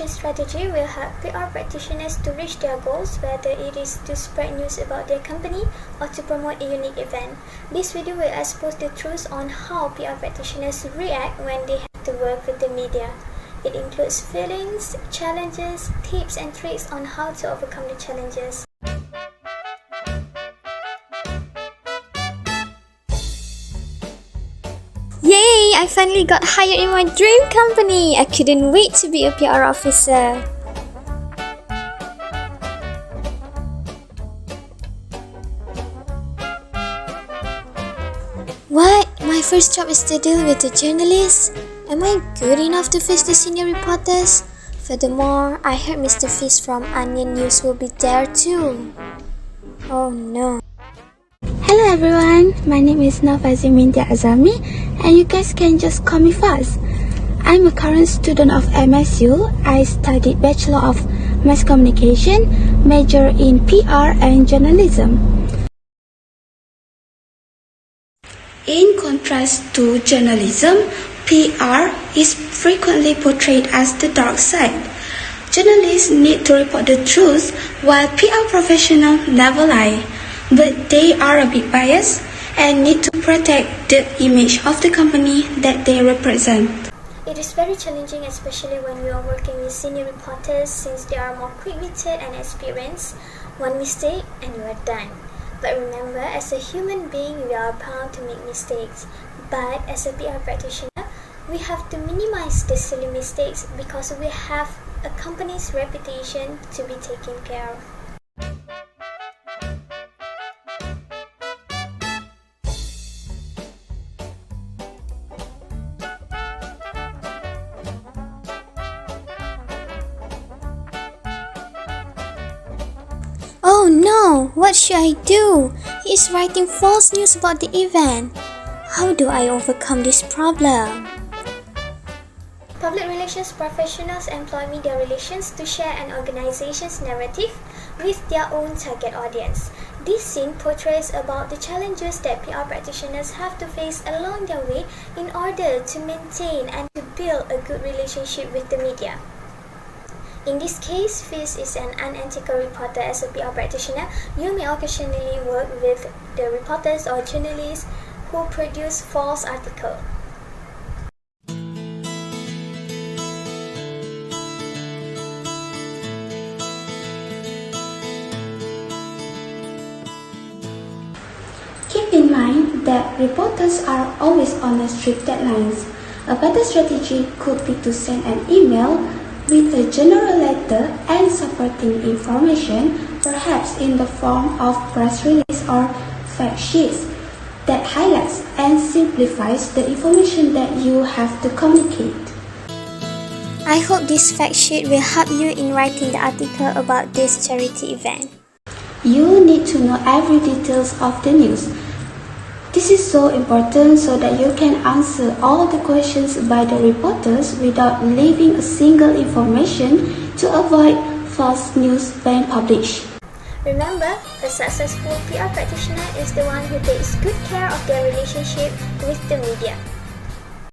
relation strategy will help PR practitioners to reach their goals, whether it is to spread news about their company or to promote a unique event. This video will expose the truth on how PR practitioners react when they have to work with the media. It includes feelings, challenges, tips and tricks on how to overcome the challenges. Yay! I finally got hired in my dream company! I couldn't wait to be a PR officer. What? My first job is to deal with the journalists? Am I good enough to face the senior reporters? Furthermore, I heard Mr. Fizz from Onion News will be there too. Oh no. Hello everyone, my name is Nafazimindia Azami and you guys can just call me Faz. I'm a current student of MSU. I studied Bachelor of Mass Communication, major in PR and journalism. In contrast to journalism, PR is frequently portrayed as the dark side. Journalists need to report the truth while PR professionals never lie. But they are a bit biased and need to protect the image of the company that they represent. It is very challenging, especially when you are working with senior reporters, since they are more quick-witted and experienced. One mistake and you are done. But remember, as a human being, we are bound to make mistakes. But as a PR practitioner, we have to minimize the silly mistakes because we have a company's reputation to be taken care of. Oh no! What should I do? He is writing false news about the event. How do I overcome this problem? Public relations professionals employ media relations to share an organization's narrative with their own target audience. This scene portrays about the challenges that PR practitioners have to face along their way in order to maintain and to build a good relationship with the media. In this case, Fizz is an unethical reporter. As a PR practitioner, you may occasionally work with the reporters or journalists who produce false articles. Keep in mind that reporters are always on a strict deadlines. A better strategy could be to send an email with a general letter and supporting information, perhaps in the form of press release or fact sheets that highlights and simplifies the information that you have to communicate. I hope this fact sheet will help you in writing the article about this charity event. You need to know every details of the news. This is so important so that you can answer all the questions by the reporters without leaving a single information to avoid false news being published. Remember, a successful PR practitioner is the one who takes good care of their relationship with the media.